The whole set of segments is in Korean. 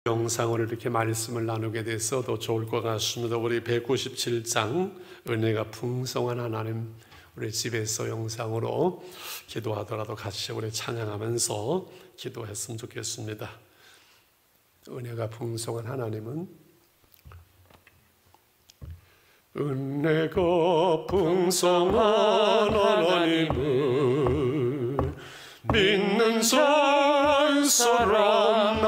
영상으로 이렇게 말씀을 나누게 돼서 더 좋을 것 같습니다. 우리 197장 은혜가 풍성한 하나님, 우리 집에서 영상으로 기도하더라도 같이 우리 찬양하면서 기도했으면 좋겠습니다. 은혜가 풍성한 하나님은, 은혜가 풍성한 하나님은 믿는 한 사람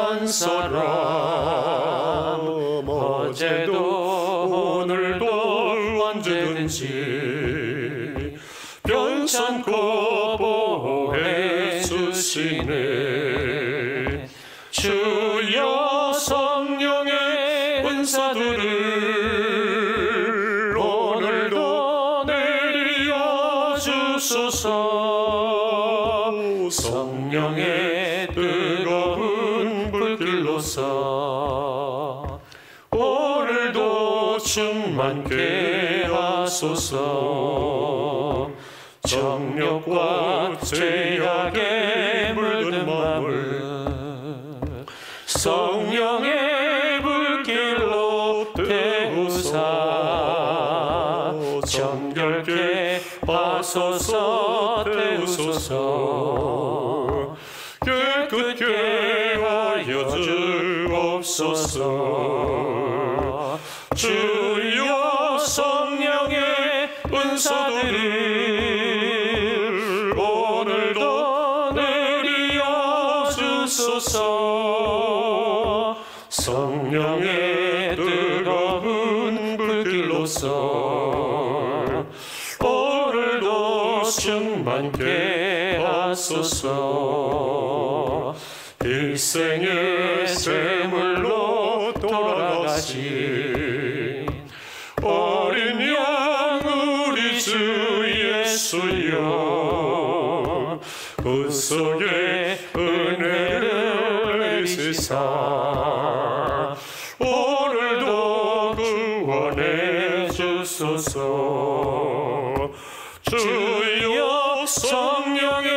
어제도 오늘도 언제든지 변찮고 보호해 주시네. 주여 성령의 은사들을 오늘도 내려 주소서. 성령의 뜨거운 불길로서 오늘도 충만케 하소서. 정욕과 죄악에 물든 마음을 성령의 불길로 태우사 정결케 하소서. 태우소서. 깨끗게 하여 주옵소서. 주여 성령의 은사들을 오늘도 내려 주소서. 성령의 뜨거운 불길로서 오늘도 충만케 하소서. 일생의 제물로 돌아가신 어린 양 우리 주 예수여, 그 속에 은혜를 내리시사 오늘도 구원해 주소서. 주여 성령의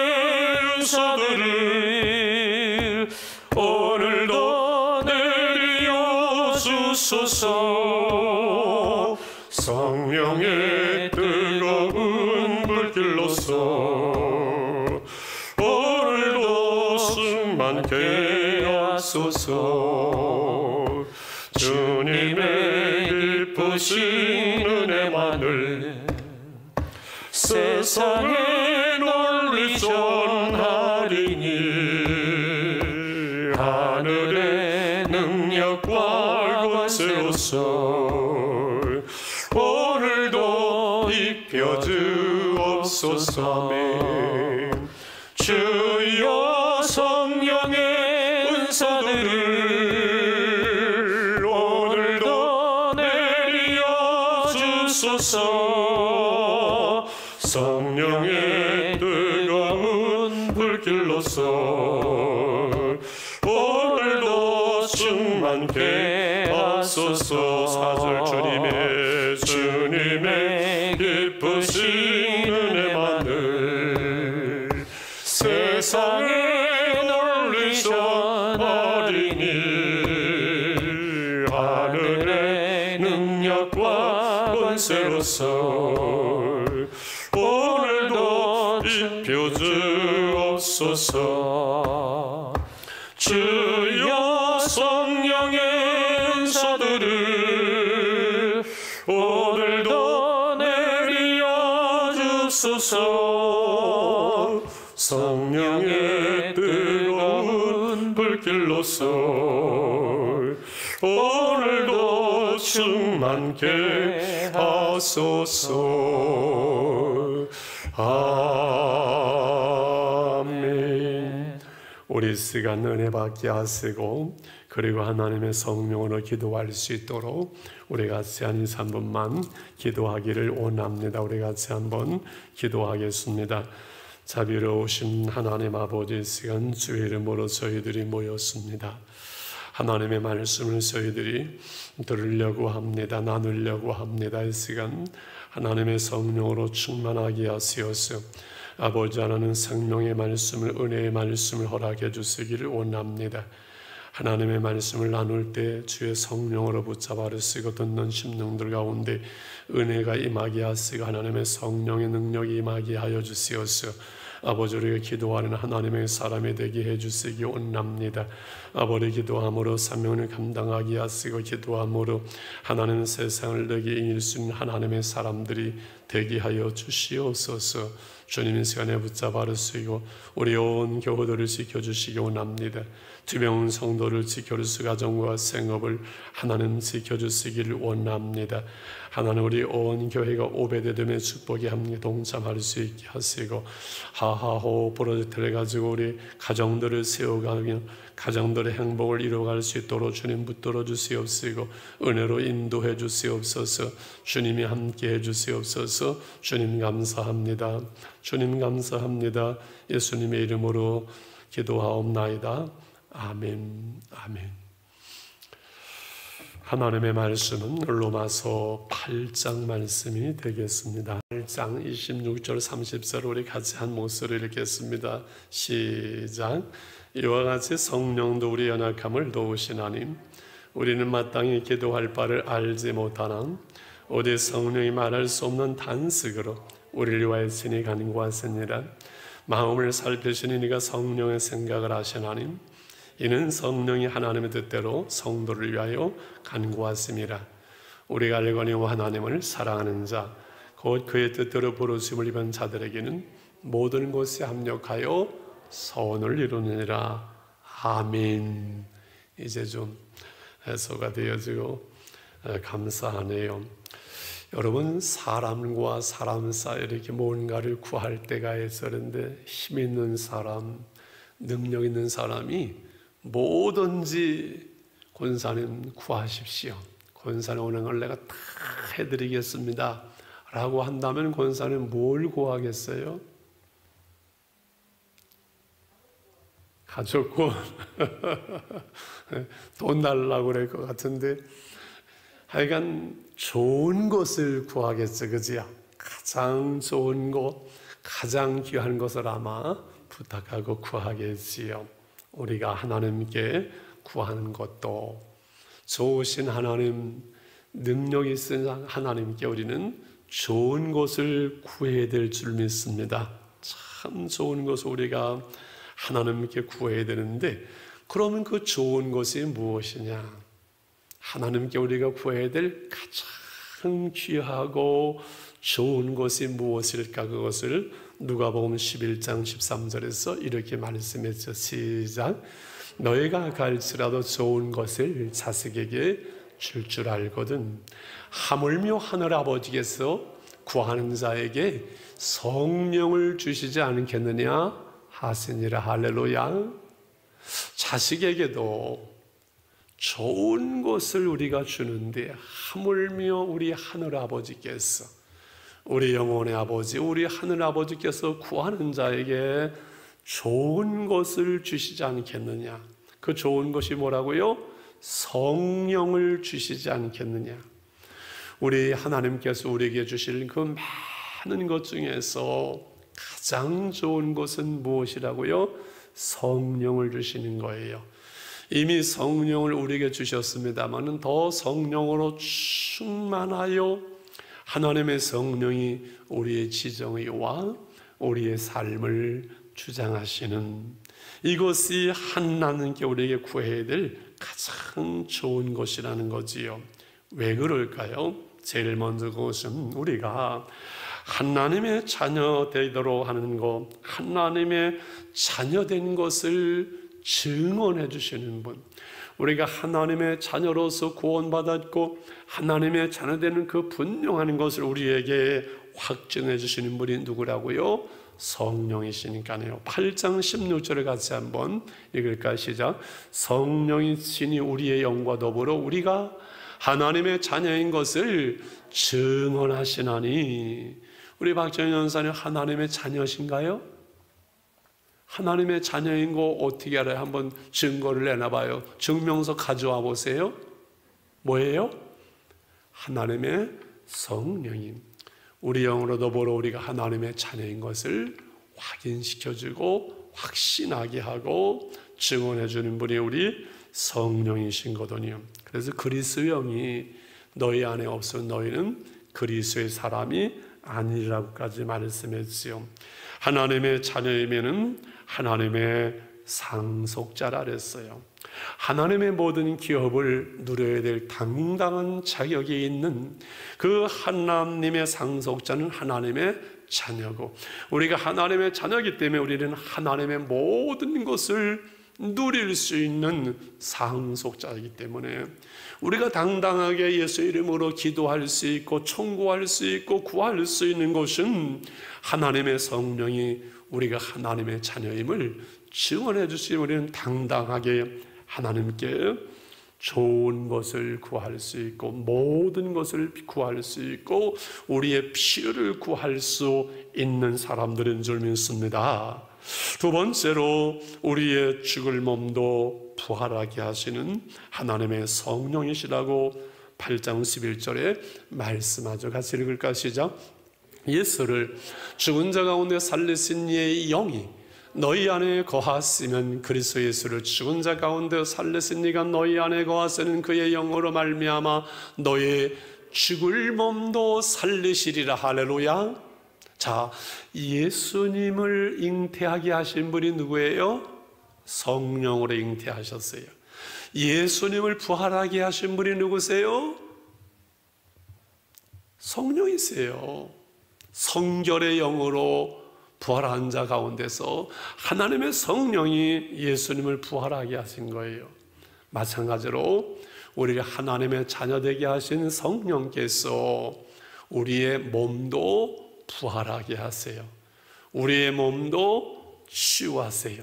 은사들을 오늘도 내려 주소서. 성령의 뜨거운 불길로서 오늘도 충만케 하소서. 주님의 기쁘신 은혜만을 세상에 널리 전하리니 하늘의 능력과 권세로서 오늘도 입혀 주옵소서. 아멘. 주여 성령의 은사들을 오늘도 내려 주소서. 성령의 뜨거운 불길로서 오늘도 충만케 하소서. 4절 주님의 기쁘신 은혜만을 세상에 널리 전하리니 하늘의 능력과 권세로서 오늘도 입혀 주옵소서. 주여 성령의 은사들을 오늘도 내려 주소서. 성령의 뜨거운 불길로서 오늘도 충만케 하소서. 아멘. 우리 시간 은혜 받게 하시고 그리고 하나님의 성령으로 기도할 수 있도록 우리 같이 한 2, 3분만 기도하기를 원합니다. 우리 같이 한번 기도하겠습니다. 자비로우신 하나님 아버지, 시간 주의 이름으로 저희들이 모였습니다. 하나님의 말씀을 저희들이 들으려고 합니다. 나누려고 합니다. 이 시간 하나님의 성령으로 충만하게 하시어서 아버지 하나님 생명의 말씀을, 은혜의 말씀을 허락해 주시기를 원합니다. 하나님의 말씀을 나눌 때 주의 성령으로 붙잡아 쓰고 듣는 심령들 가운데 은혜가 임하게 하시고 하나님의 성령의 능력이 임하게 하여 주시옵소서. 아버지, 우리가 기도하는 하나님의 사람이 되게 해주시기 원합니다. 아버지, 기도함으로 사명을 감당하게 하시고 기도함으로 하나님 세상을 너에게 이길 수 있는 하나님의 사람들이 되게 하여 주시옵소서. 주님의 시간에 붙잡아 쓰고 우리 온 교우들을 지켜주시기 원합니다. 투명한 성도를 지켜주시 가정과 생업을 하나님 지켜주시기를 원합니다. 하나님, 우리 온 교회가 오베데돔의 축복에 함께 동참할 수 있게 하시고 하하호 프로젝트를 가지고 우리 가정들을 세워가며 가정들의 행복을 이루어갈 수 있도록 주님 붙들어 주시옵시고 은혜로 인도해 주시옵소서. 주님이 함께 해 주시옵소서. 주님 감사합니다. 주님 감사합니다. 예수님의 이름으로 기도하옵나이다. 아멘. 아멘. 하나님의 말씀은 로마서 8장 말씀이 되겠습니다. 8장 26절 30절 우리 같이 한 목소리를 읽겠습니다. 시작. 이와 같이 성령도 우리 연약함을 도우시나니 우리는 마땅히 기도할 바를 알지 못하나 오직 성령이 말할 수 없는 단식으로 우리를 위하여 친히 간구하시니라. 마음을 살피시니 이가 성령의 생각을 하시나니 이는 성령이 하나님의 뜻대로 성도를 위하여 간구하심이라. 우리가 알거니와 하나님을 사랑하는 자 곧 그의 뜻대로 부르심을 입은 자들에게는 모든 것에 합력하여 선을 이루느니라. 아멘. 이제 좀 해소가 되어지고 감사하네요. 여러분, 사람과 사람 사이에 이렇게 뭔가를 구할 때가 있었는데 힘 있는 사람, 능력 있는 사람이 뭐든지 권사님 구하십시오. 권사님 오는 걸 내가 다 해드리겠습니다 라고 한다면 권사님 뭘 구하겠어요? 가족고 돈 달라고 그럴 것 같은데 하여간 좋은 것을 구하겠죠. 그지요? 가장 좋은 것, 가장 귀한 것을 아마 부탁하고 구하겠지요. 우리가 하나님께 구하는 것도 좋으신 하나님, 능력 있으신 하나님께 우리는 좋은 것을 구해야 될 줄 믿습니다. 참 좋은 것을 우리가 하나님께 구해야 되는데 그러면 그 좋은 것이 무엇이냐? 하나님께 우리가 구해야 될 가장 귀하고 좋은 것이 무엇일까? 그것을 누가복음 11장 13절에서 이렇게 말씀했죠. 시작. 너희가 갈지라도 좋은 것을 자식에게 줄 알거든 하물며 하늘 아버지께서 구하는 자에게 성령을 주시지 않겠느냐 하시니라. 할렐루야. 자식에게도 좋은 것을 우리가 주는데 하물며 우리 하늘 아버지께서, 우리 영혼의 아버지, 우리 하늘 아버지께서 구하는 자에게 좋은 것을 주시지 않겠느냐. 그 좋은 것이 뭐라고요? 성령을 주시지 않겠느냐. 우리 하나님께서 우리에게 주실 그 많은 것 중에서 가장 좋은 것은 무엇이라고요? 성령을 주시는 거예요. 이미 성령을 우리에게 주셨습니다만 더 성령으로 충만하여 하나님의 성령이 우리의 지정의와 우리의 삶을 주장하시는 이것이 하나님께 우리에게 구해야 될 가장 좋은 것이라는 거지요. 왜 그럴까요? 제일 먼저 그것은 우리가 하나님의 자녀 되도록 하는 것, 하나님의 자녀된 것을 증언해 주시는 분, 우리가 하나님의 자녀로서 구원받았고 하나님의 자녀되는 그 분명한 것을 우리에게 확증해 주시는 분이 누구라고요? 성령이시니까요. 8장 16절을 같이 한번 읽을까? 시작. 성령이 친히 우리의 영과 더불어 우리가 하나님의 자녀인 것을 증언하시나니. 우리 박정희 연사님 하나님의 자녀신가요? 하나님의 자녀인 거 어떻게 알아요? 한번 증거를 내놔봐요. 증명서 가져와 보세요. 뭐예요? 하나님의 성령인 우리 영으로 더불어 우리가 하나님의 자녀인 것을 확인시켜주고 확신하게 하고 증언해주는 분이 우리 성령이신거든요. 그래서 그리스도의 영이 너희 안에 없으면 너희는 그리스도의 사람이 아니라고까지 말씀했지요. 하나님의 자녀이면은 하나님의 상속자라 그랬어요. 하나님의 모든 기업을 누려야 될 당당한 자격이 있는 그 하나님의 상속자는 하나님의 자녀고, 우리가 하나님의 자녀이기 때문에 우리는 하나님의 모든 것을 누릴 수 있는 상속자이기 때문에 우리가 당당하게 예수 이름으로 기도할 수 있고 청구할 수 있고 구할 수 있는 것은 하나님의 성령이 우리가 하나님의 자녀임을 증언해 주시면 우리는 당당하게 하나님께 좋은 것을 구할 수 있고 모든 것을 구할 수 있고 우리의 필요를 구할 수 있는 사람들인 줄 믿습니다. 두 번째로 우리의 죽을 몸도 부활하게 하시는 하나님의 성령이시라고 8장 11절에 말씀하죠. 같이 읽을까? 시작. 예수를 죽은 자 가운데 살리신 이의 영이 너희 안에 거하시면 그리스도 예수를 죽은 자 가운데 살리신 이가 너희 안에 거하시는 그의 영으로 말미암아 너의 죽을 몸도 살리시리라. 할렐루야. 자, 예수님을 잉태하게 하신 분이 누구예요? 성령으로 잉태하셨어요. 예수님을 부활하게 하신 분이 누구세요? 성령이세요. 성결의 영으로 부활한 자 가운데서 하나님의 성령이 예수님을 부활하게 하신 거예요. 마찬가지로 우리를 하나님의 자녀되게 하신 성령께서 우리의 몸도 부활하게 하세요. 우리의 몸도 치유하세요.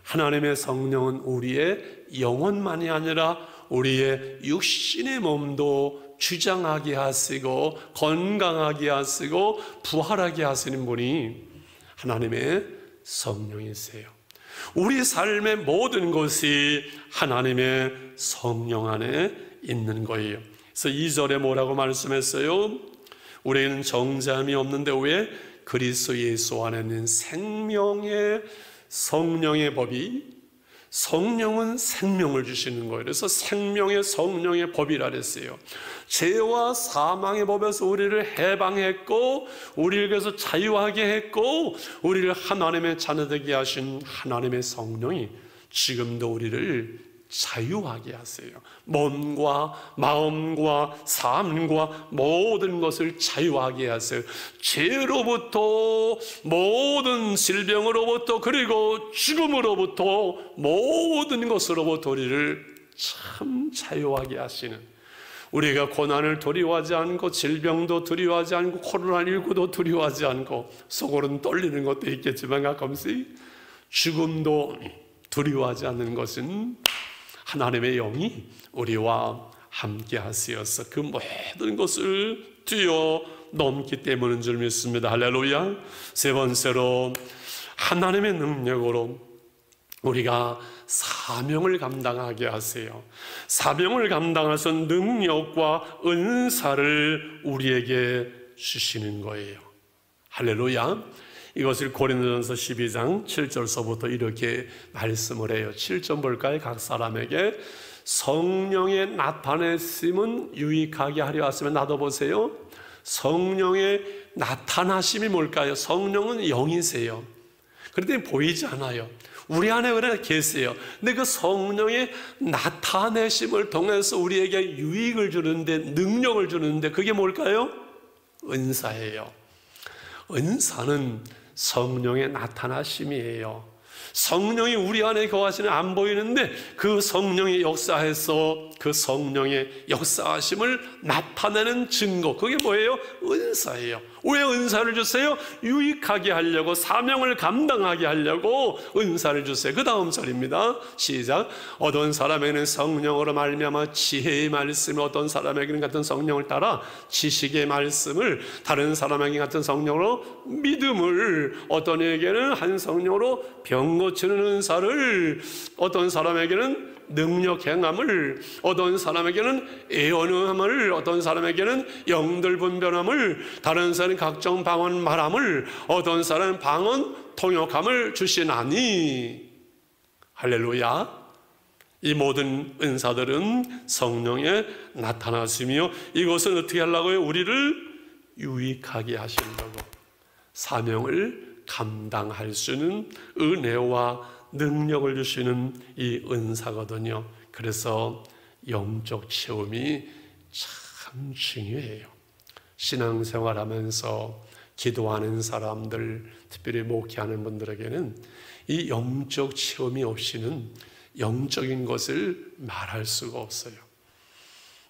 하나님의 성령은 우리의 영혼만이 아니라 우리의 육신의 몸도 주장하게 하시고 건강하게 하시고 부활하게 하시는 분이 하나님의 성령이세요. 우리 삶의 모든 것이 하나님의 성령 안에 있는 거예요. 그래서 2절에 뭐라고 말씀했어요? 우리는 정죄함이 없는데 왜? 그리스도 예수 안에 있는 생명의 성령의 법이, 성령은 생명을 주시는 거예요. 그래서 생명의 성령의 법이라 그랬어요. 죄와 사망의 법에서 우리를 해방했고 우리를 그래서 자유하게 했고 우리를 하나님의 자녀되게 하신 하나님의 성령이 지금도 우리를 자유하게 하세요. 몸과 마음과 삶과 모든 것을 자유하게 하세요. 죄로부터 모든 질병으로부터 그리고 죽음으로부터 모든 것으로부터 우리를 참 자유하게 하시는, 우리가 고난을 두려워하지 않고 질병도 두려워하지 않고 코로나19도 두려워하지 않고 속으로는 떨리는 것도 있겠지만 가끔씩 죽음도 두려워하지 않는 것은 하나님의 영이 우리와 함께 하시어서 그 모든 것을 뛰어넘기 때문인 줄 믿습니다. 할렐루야. 세 번째로 하나님의 능력으로 우리가 사명을 감당하게 하세요. 사명을 감당해서 능력과 은사를 우리에게 주시는 거예요. 할렐루야. 이것을 고린도전서 12장 7절서부터 이렇게 말씀을 해요. 7절 볼까요? 각 사람에게 성령의 나타내심은 유익하게 하려 하시면 나도 보세요. 성령의 나타나심이 뭘까요? 성령은 영이세요. 그런데 보이지 않아요. 우리 안에 그래 계세요. 근데 그 성령의 나타내심을 통해서 우리에게 유익을 주는데, 능력을 주는데 그게 뭘까요? 은사예요. 은사는 성령의 나타나심이에요. 성령이 우리 안에 거하시는 안 보이는데 그 성령의 역사에서 그 성령의 역사하심을 나타내는 증거, 그게 뭐예요? 은사예요. 왜 은사를 주세요? 유익하게 하려고, 사명을 감당하게 하려고 은사를 주세요. 그 다음 절입니다. 시작. 어떤 사람에게는 성령으로 말미암아 지혜의 말씀을, 어떤 사람에게는 같은 성령을 따라 지식의 말씀을, 다른 사람에게 같은 성령으로 믿음을, 어떤 에게는 한 성령으로 병 고치는 은사를, 어떤 사람에게는 능력 행함을, 어떤 사람에게는 예언함을, 어떤 사람에게는 영들 분별함을, 다른 사람은 각종 방언 말함을, 어떤 사람은 방언 통역함을 주시나니. 할렐루야. 이 모든 은사들은 성령의 나타나심이요, 이것은 어떻게 하려고요? 우리를 유익하게 하시려고, 사명을 감당할 수 있는 은혜와 능력을 주시는 이 은사거든요. 그래서 영적 체험이 참 중요해요. 신앙생활하면서 기도하는 사람들, 특별히 목회하는 분들에게는 이 영적 체험이 없이는 영적인 것을 말할 수가 없어요.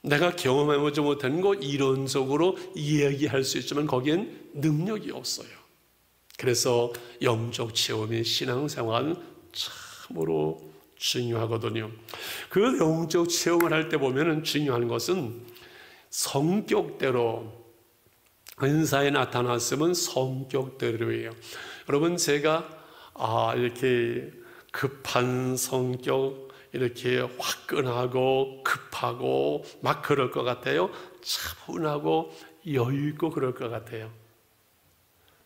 내가 경험해보지 못한 거 이론적으로 이야기할 수 있지만 거기엔 능력이 없어요. 그래서 영적 체험이 신앙생활은 참으로 중요하거든요. 그 영적 체험을 할 때 보면은 중요한 것은 성격대로, 은사에 나타났으면 성격대로예요. 여러분, 제가 이렇게 급한 성격, 이렇게 화끈하고 급하고 막 그럴 것 같아요? 차분하고 여유있고 그럴 것 같아요.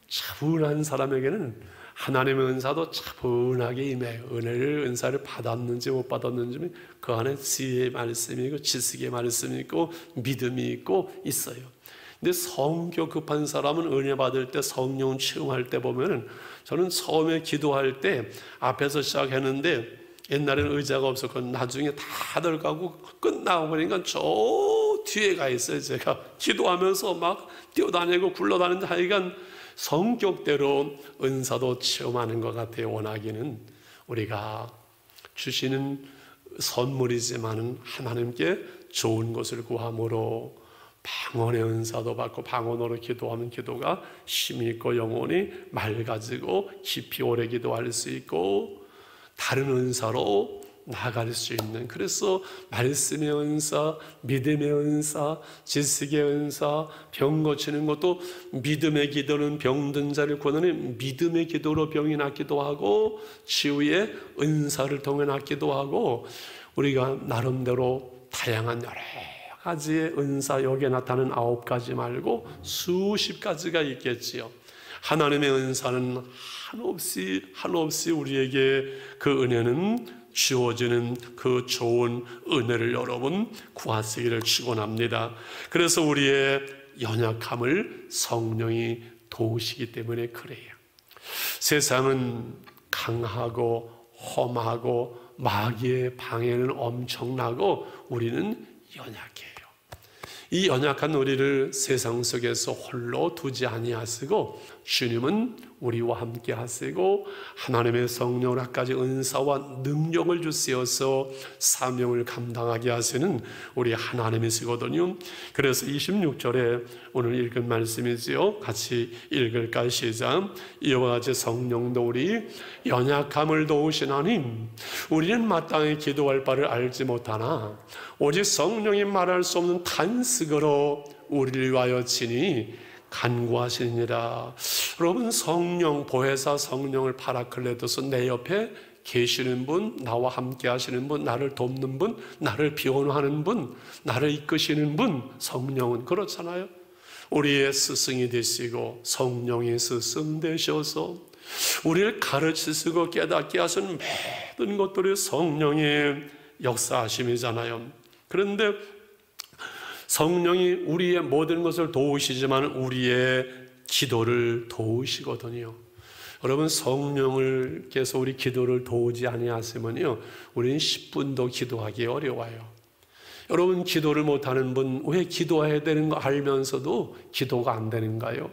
차분한 사람에게는 하나님의 은사도 차분하게 임해요. 은사를 받았는지 못 받았는지 그 안에 지혜의 말씀이 있고 지식의 말씀이 있고 믿음이 있고 있어요. 근데 성격 급한 사람은 은혜 받을 때, 성령 체험할 때 보면은, 저는 처음에 기도할 때 앞에서 시작했는데 옛날에는 의자가 없었고 나중에 다들 가고 끝나고 그러니까 저 뒤에 가 있어요. 제가 기도하면서 막 뛰어다니고 굴러다니는데 하여간 성격대로 은사도 체험하는 것 같아요. 원하기는 우리가 주시는 선물이지만 하나님께 좋은 것을 구함으로 방언의 은사도 받고 방언으로 기도하면 기도가 힘이 있고 영혼이 맑아지고 깊이 오래 기도할 수 있고 다른 은사로 나아갈 수 있는, 그래서 말씀의 은사, 믿음의 은사, 지식의 은사, 병 고치는 것도 믿음의 기도는 병든 자를 구하는 믿음의 기도로 병이 낫기도 하고 치유의 은사를 통해 낫기도 하고, 우리가 나름대로 다양한 여러 가지의 은사, 여기에 나타나는 9가지 말고 수십 가지가 있겠지요. 하나님의 은사는 한없이 우리에게 그 은혜는 주어지는 그 좋은 은혜를 여러분 구하시기를 축원합니다. 그래서 우리의 연약함을 성령이 도우시기 때문에 그래요. 세상은 강하고 험하고 마귀의 방해는 엄청나고 우리는 연약해요. 이 연약한 우리를 세상 속에서 홀로 두지 아니하시고 주님은 우리와 함께 하시고 하나님의 성령까지 은사와 능력을 주시어서 사명을 감당하게 하시는 우리 하나님이시거든요. 그래서 26절에 오늘 읽은 말씀이지요. 같이 읽을까요? 시작. 이와 같이 성령도 우리 연약함을 도우시나니 우리는 마땅히 기도할 바를 알지 못하나 오직 성령이 말할 수 없는 탄식으로 우리를 위하여 친히 간구하시니라. 여러분, 성령, 보혜사 성령을 파라클레토스, 내 옆에 계시는 분, 나와 함께 하시는 분, 나를 돕는 분, 나를 비원하는 분, 나를 이끄시는 분, 성령은 그렇잖아요. 우리의 스승이 되시고 성령의 스승 되셔서 우리를 가르치시고 깨닫게 하시는 모든 것들이 성령의 역사하심이잖아요. 그런데 성령이 우리의 모든 것을 도우시지만 우리의 기도를 도우시거든요. 여러분, 성령을께서 우리 기도를 도우지 아니하시면요, 우리는 10분도 기도하기 어려워요. 여러분, 기도를 못하는 분, 왜 기도해야 되는 거 알면서도 기도가 안 되는가요?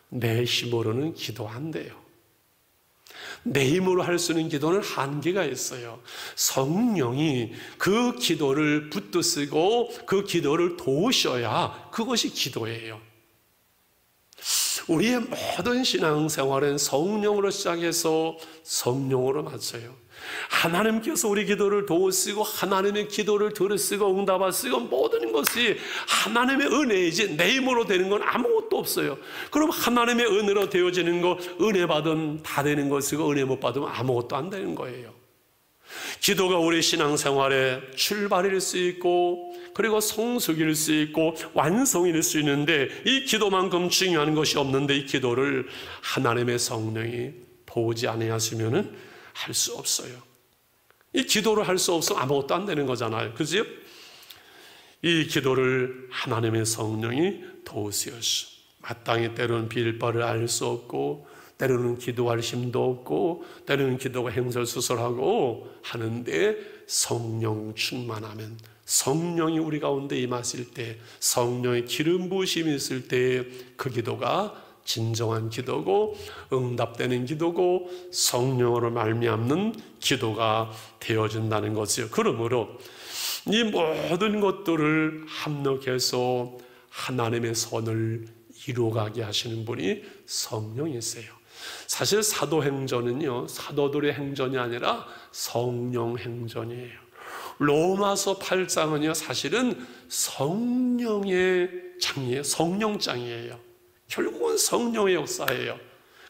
내 힘으로는 기도 안 돼요. 내 힘으로 할 수 있는 기도는 한계가 있어요. 성령이 그 기도를 붙드시고 그 기도를 도우셔야 그것이 기도예요. 우리의 모든 신앙생활은 성령으로 시작해서 성령으로 마쳐요. 하나님께서 우리 기도를 도우시고 하나님의 기도를 들으시고 응답하시고 모든 것이 하나님의 은혜이지 내 힘으로 되는 건 아무것도 없어요. 그럼 하나님의 은혜로 되어지는 거, 은혜 받으면 다 되는 것이고 은혜 못 받으면 아무것도 안 되는 거예요. 기도가 우리 신앙생활의 출발일 수 있고 그리고 성숙일 수 있고 완성일 수 있는데, 이 기도만큼 중요한 것이 없는데 이 기도를 하나님의 성령이 도우지 아니하시면은 할 수 없어요. 이 기도를 할 수 없으면 아무것도 안 되는 거잖아요. 그죠? 이 기도를 하나님의 성령이 도우시었어. 마땅히 때로는 빌 바를 알 수 없고, 때로는 기도할 힘도 없고, 때로는 기도가 행설수설하고 하는데, 성령 충만하면, 성령이 우리 가운데 임하실 때, 성령의 기름 부으심이 있을 때 그 기도가 진정한 기도고 응답되는 기도고 성령으로 말미암는 기도가 되어진다는 것이요. 그러므로 이 모든 것들을 합력해서 하나님의 선을 이루어가게 하시는 분이 성령이세요. 사실 사도행전은요, 사도들의 행전이 아니라 성령 행전이에요. 로마서 8장은요, 사실은 성령의 장이에요. 성령장이에요. 결국은 성령의 역사예요.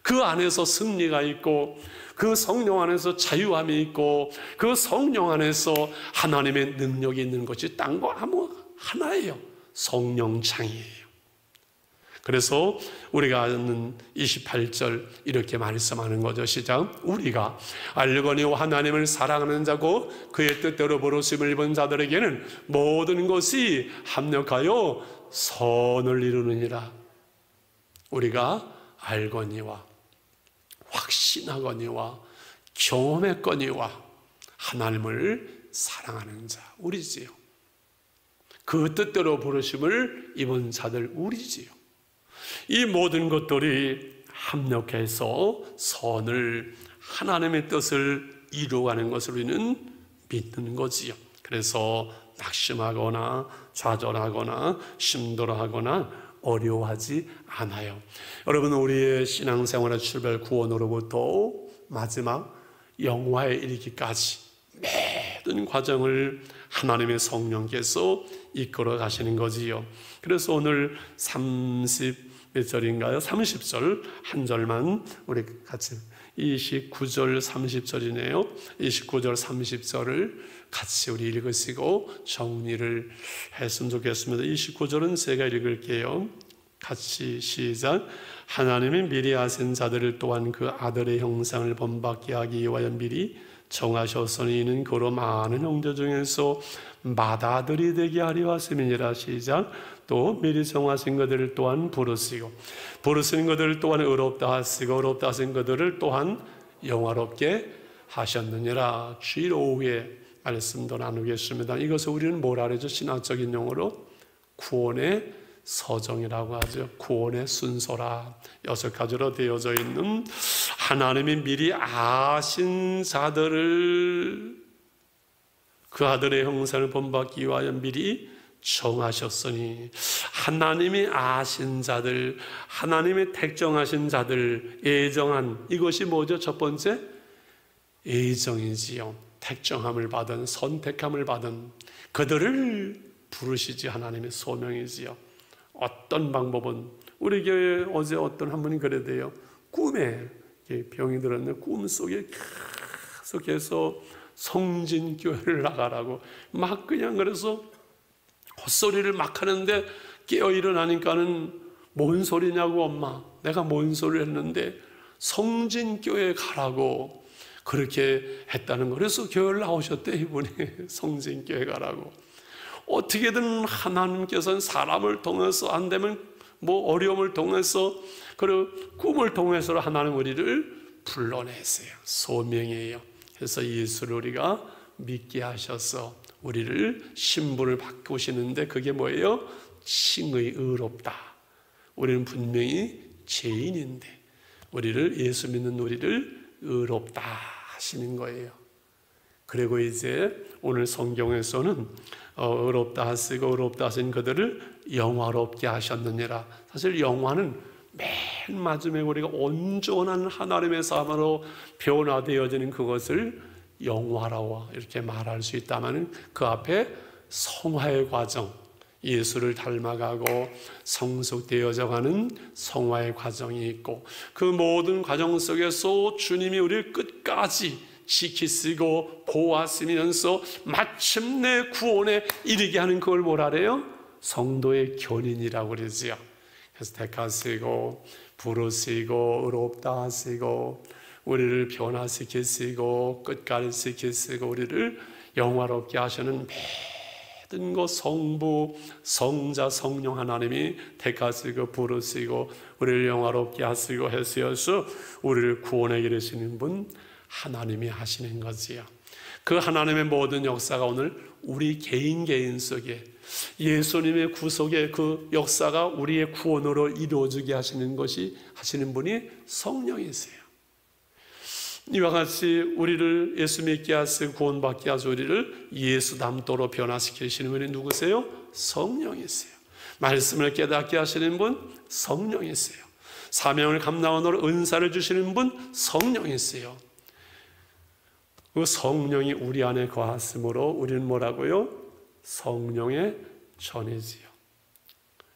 그 안에서 승리가 있고, 그 성령 안에서 자유함이 있고, 그 성령 안에서 하나님의 능력이 있는 것이 딴 거 아무 하나예요. 성령장이에요. 그래서 우리가 아는 28절 이렇게 말씀하는 거죠. 시작. 우리가 알거니와 하나님을 사랑하는 자고 그의 뜻대로 부르심을 입은 자들에게는 모든 것이 합력하여 선을 이루느니라. 우리가 알거니와 확신하거니와 경험했거니와 하나님을 사랑하는 자 우리지요. 그 뜻대로 부르심을 입은 자들 우리지요. 이 모든 것들이 합력해서 선을, 하나님의 뜻을 이루어가는 것을 우리는 믿는 거지요. 그래서 낙심하거나 좌절하거나 힘들어하거나 어려워하지 않아요. 여러분, 우리의 신앙생활의 출발 구원으로부터 마지막 영화에 이르기까지 모든 과정을 하나님의 성령께서 이끌어 가시는 거지요. 그래서 오늘 30몇 절인가요? 30절 한 절만 우리 같이 29절 30절이네요. 29절 30절을 같이 우리 읽으시고 정리를 했으면 좋겠습니다. 29절은 제가 읽을게요. 같이 시작. 하나님이 미리 하신 자들을 또한 그 아들의 형상을 본받게 하기 위하여 미리 정하셨으니 이는 그로 많은 형제 중에서 맏아들이 되게 하려 하심이니라. 시작. 또 미리 정하신 것들을 또한 부르시고 부르신 것들을 또한 의롭다 하시고 의롭다 하신 것들을 또한 영화롭게 하셨느니라. 주일 오후에 말씀도 나누겠습니다. 이것을 우리는 뭐라 그러죠? 신학적인 용어로 구원의 서정이라고 하죠. 구원의 순서라. 6가지로 되어져 있는 하나님이 미리 아신 자들을 그 아들의 형상을 본받기 위하여 미리 정하셨으니, 하나님이 아신 자들, 하나님이 택정하신 자들, 예정한, 이것이 뭐죠? 첫 번째 예정이지요. 택정함을 받은, 선택함을 받은 그들을 부르시지 하나님의 소명이지요. 어떤 방법은, 우리 교회 어제 어떤 한 분이 그랬대요. 꿈에 병이 들었는데 꿈속에 계속해서 성진교회를 나가라고 막 그냥, 그래서 헛소리를 막 하는데 깨어 일어나니까는 뭔 소리냐고, 엄마 내가 뭔 소리를 했는데 성진교회 가라고 그렇게 했다는 거. 그래서 교회를 나오셨대 이분이. 성진교회 가라고. 어떻게든 하나님께서는 사람을 통해서, 안 되면 뭐 어려움을 통해서, 그리고 꿈을 통해서 하나님 우리를 불러내세요. 소명이에요. 그래서 예수를 우리가 믿게 하셔서 우리를 신분을 바꾸시는데, 그게 뭐예요? 칭의 의롭다. 우리는 분명히 죄인인데 우리를, 예수 믿는 우리를 의롭다 하시는 거예요. 그리고 이제 오늘 성경에서는 의롭다 하시고 의롭다 하신 그들을 영화롭게 하셨느니라. 사실 영화는 맨 마지막에 우리가 온전한 하나님의 삶으로 변화되어지는 그것을 영화라고 이렇게 말할 수 있다면, 그 앞에 성화의 과정, 예수를 닮아가고 성숙되어져 가는 성화의 과정이 있고, 그 모든 과정 속에서 주님이 우리를 끝까지 지키시고 보호하시면서 마침내 구원에 이르게 하는, 그걸 뭐라 그래요? 성도의 견인이라고 그러지요. 그래서 택하시고 부르시고 의롭다 하시고 우리를 변화시키시고 끝까지시키시고 우리를 영화롭게 하시는 모든 것 성부, 성자, 성령 하나님이 택하시고 부르시고 우리를 영화롭게 하시고 하시어서 우리를 구원에 이르시는 분 하나님이 하시는 거지요. 그 하나님의 모든 역사가 오늘 우리 개인 속에 예수님의 구속의 그 역사가 우리의 구원으로 이루어지게 하시는 분이 성령이세요. 이와 같이 우리를 예수 믿게 하시고 구원받게 하시고 우리를 예수 닮도록 변화시키시는 분이 누구세요? 성령이세요. 말씀을 깨닫게 하시는 분 성령이세요. 사명을 감당하도록 은사를 주시는 분 성령이세요. 그 성령이 우리 안에 거하심으로 우리는 뭐라고요? 성령의 전이지요.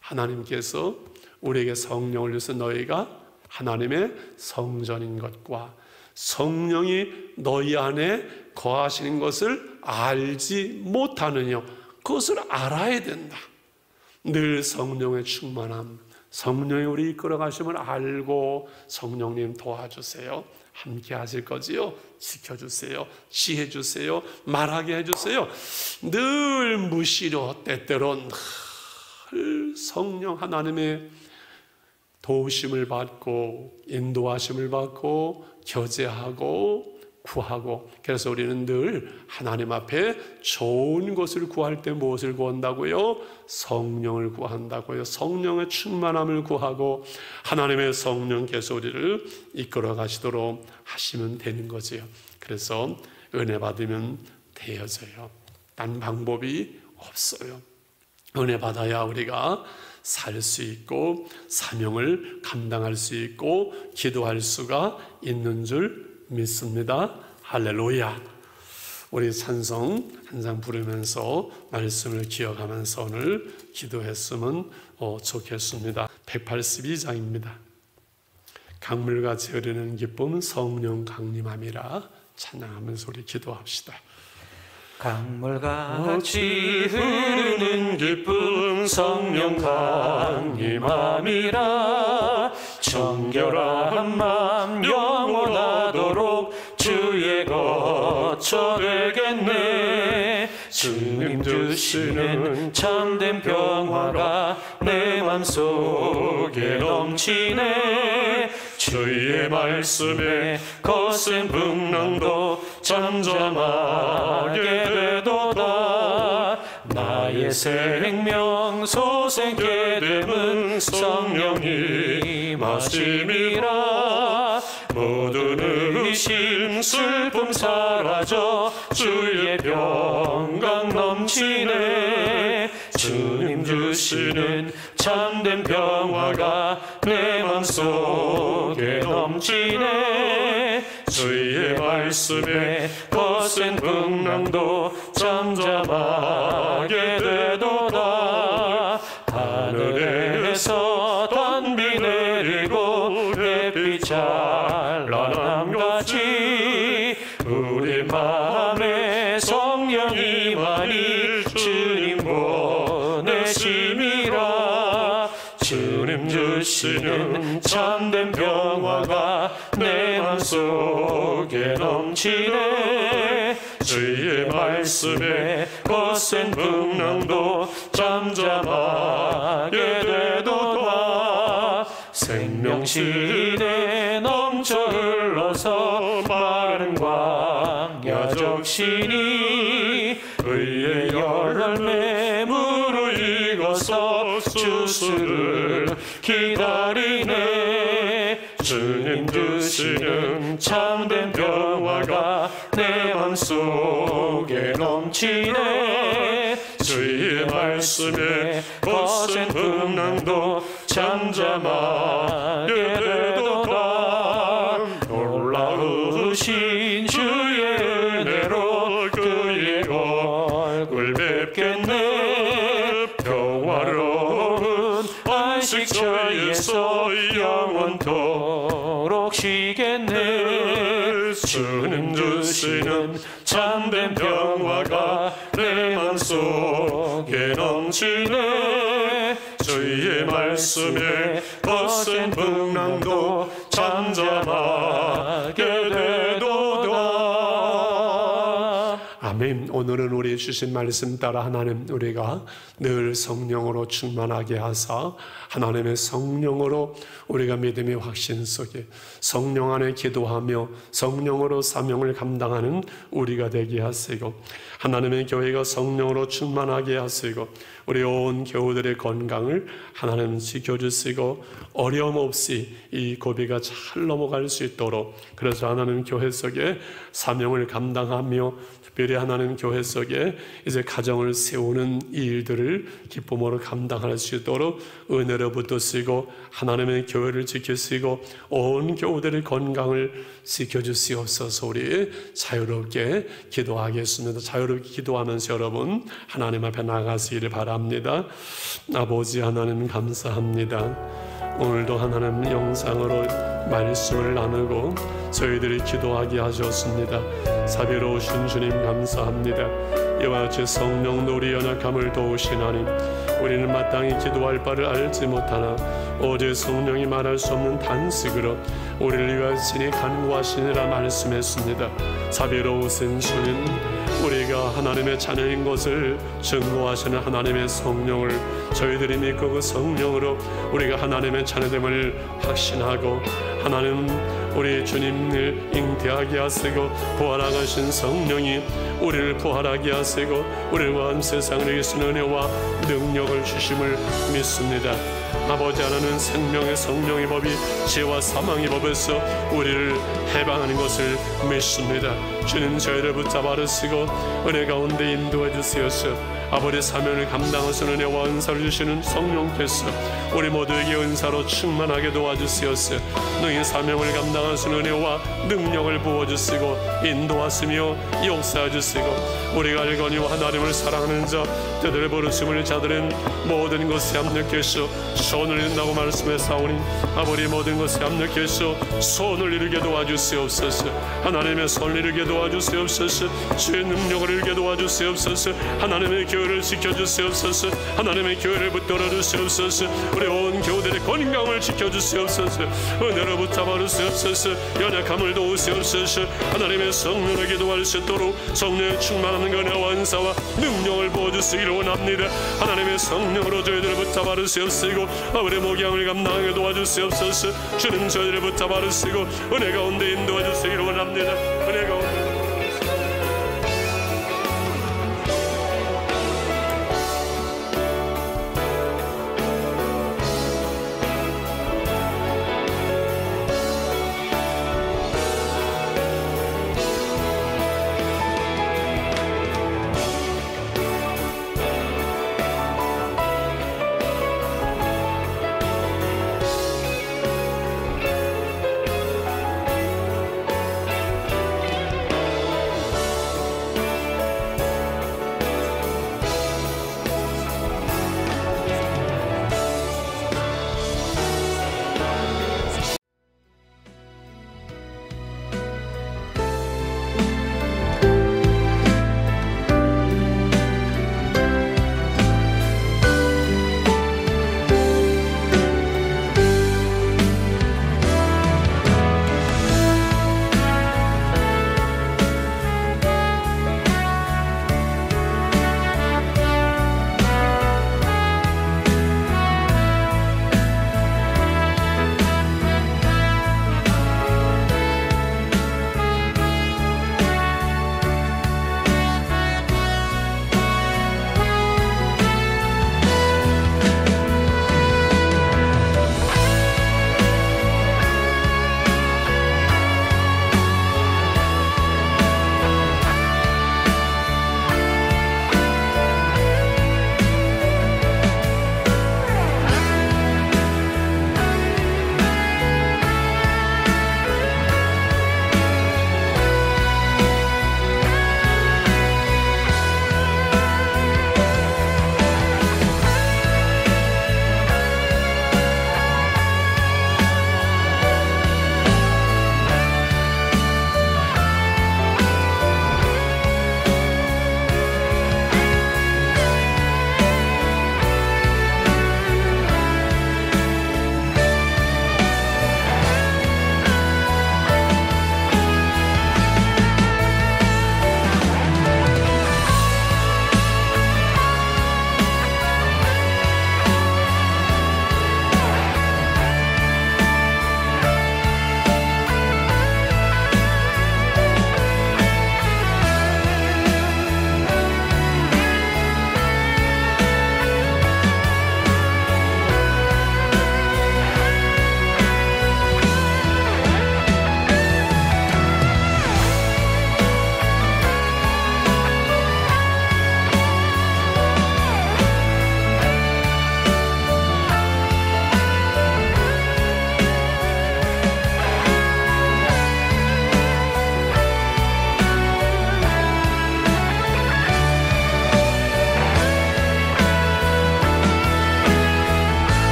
하나님께서 우리에게 성령을 주셔서 너희가 하나님의 성전인 것과 성령이 너희 안에 거하시는 것을 알지 못하느냐, 그것을 알아야 된다. 늘 성령의 충만함, 성령이 우리 이끌어 가심을 알고 성령님 도와주세요. 함께 하실 거지요. 지켜주세요. 지혜 주세요. 말하게 해주세요. 늘 무시로 때때로 늘 성령 하나님의 도우심을 받고 인도하심을 받고 교제하고 구하고, 그래서 우리는 늘 하나님 앞에 좋은 것을 구할 때 무엇을 구한다고요? 성령을 구한다고요. 성령의 충만함을 구하고 하나님의 성령께서 우리를 이끌어 가시도록 하시면 되는 거지요. 그래서 은혜 받으면 되어져요. 딴 방법이 없어요. 은혜 받아야 우리가 살 수 있고 사명을 감당할 수 있고 기도할 수가 있는 줄 믿습니다. 할렐루야. 우리 찬송 한 장 부르면서 말씀을 기억하면서 오늘 기도했으면 좋겠습니다. 182장입니다. 강물같이 흐르는 기쁨 성령 강림함이라 찬양하면서 우리 기도합시다. 강물같이 흐르는 기쁨 성령 강림함이라 정결한 맘 영원하도록 주의 거처 되겠네. 주님 주시는 참된 평화가 내 맘속에 넘치네. 주의 말씀에 거센 풍랑도 잠잠하게 되도다. 나의 생명 소생케 됨은 성령이 마심이라. 모든 의심 슬픔 사라져 주의 평강 넘치네. 주님 주시는 참된 평화가 내 맘속에 넘치네. 주의 말씀에 거센 풍랑도 잠잠하게 되도다. 하늘에서 단비 내리고 햇빛 찬란함같이 우리 마음에 성령이 많이 주님 보내심이라. 주님 주시는 참된 평화가 내 맘속에 넘치네. 주의 말씀에 거센 풍랑도 잠잠하게 되도다. 생명시대 넘쳐 흘러서 마른 광야 적시니 의의 열매 무르익어서 주수를 기다리네. 주님 주시는 참된 평화가 내 맘속에 넘치네. 주의 말씀에 거센 풍랑도 잠잠하게 되도다. 놀라우신 주의 은혜로 그의 얼굴 뵙겠네. 평화로운 안식처에서 영원토록 쉬겠네. 주님 주시는 참된 평화가 내 맘속에 넘치네. 주의 말씀에 거센 풍랑도 잠잠하게 하나님, 오늘은 우리 주신 말씀 따라 하나님, 우리가 늘 성령으로 충만하게 하사 하나님의 성령으로 우리가 믿음의 확신 속에 성령 안에 기도하며 성령으로 사명을 감당하는 우리가 되게 하시고, 하나님의 교회가 성령으로 충만하게 하시고, 우리 온 교우들의 건강을 하나님 지켜주시고 어려움 없이 이 고비가 잘 넘어갈 수 있도록, 그래서 하나님 교회 속에 사명을 감당하며 특별히 하나님 교회 속에 이제 가정을 세우는 이 일들을 기쁨으로 감당할 수 있도록 은혜로 붙드시고 하나님의 교회를 지키시고 온 교우들의 건강을 지켜주시옵소서. 우리 자유롭게 기도하겠습니다. 자유롭게 기도하면서 여러분 하나님 앞에 나가시기를 바랍니다. 아버지 하나님 감사합니다. 오늘도 하나님 영상으로 말씀을 나누고 저희들이 기도하게 하셨습니다. 자비로우신 주님 감사합니다. 이와 같이 성령도 우리 연약함을 도우시나니 우리는 마땅히 기도할 바를 알지 못하나 오직 성령이 말할 수 없는 단식으로 우리를 위하여 친히 간구하시니라 말씀했습니다. 자비로우신 주님, 우리가 하나님의 자녀인 것을 증거하시는 하나님의 성령을 저희들이 믿고 그 성령으로 우리가 하나님의 자녀됨을 확신하고 하나님 우리 주님을 잉태하게 하시고 부활하신 성령이 우리를 부활하게 하시고 우리를 온 세상을 이기신 은혜와 능력을 주심을 믿습니다. 아버지 하나는 생명의 성령의 법이 죄와 사망의 법에서 우리를 해방하는 것을 믿습니다. 주님 저희를 붙잡아 주시고 은혜 가운데 인도해 주시옵소서. 아버지 사명을 감당하시는 은혜와 은사를 주시는 성령께서 우리 모두에게 은사로 충만하게 도와주시옵소서. 너희 사명을 감당하시는 은혜와 능력을 부어주시고 인도하시며 역사해 주시고 우리가 알거니와 하나님을 사랑하는 자 그들의 부르심을 자들은 모든 것에 합력해서 소원을 이룬다고 말씀했사오니 아버지 모든 것에 합력해서 소원을 이루게 도와주시옵소서. 하나님의 손을 이루게 도와주시옵소서. 주의 능력을 이루게 도와주시옵소서. 하나님의 교회를 지켜주시옵소서. 하나님의 교회를 붙들어 주시옵소서. 우리 온 교우들의 건강을 지켜주시옵소서. 은혜로 붙잡아 주시옵소서. 연약함을 도우시옵소서. 하나님의 성령을 기도할 수 있도록 성령의 충만한 은혜와 은사와 능력을 부어주시기를 원합니다. 하나님의 성령으로 저희들을 붙잡아 주시옵시고 아버지 목양을 감당하게 도와주시옵소서. 주님 저희들을 붙잡아 주시고 은혜 가운데 인도해 주시기를 원합니다. 은혜 가운데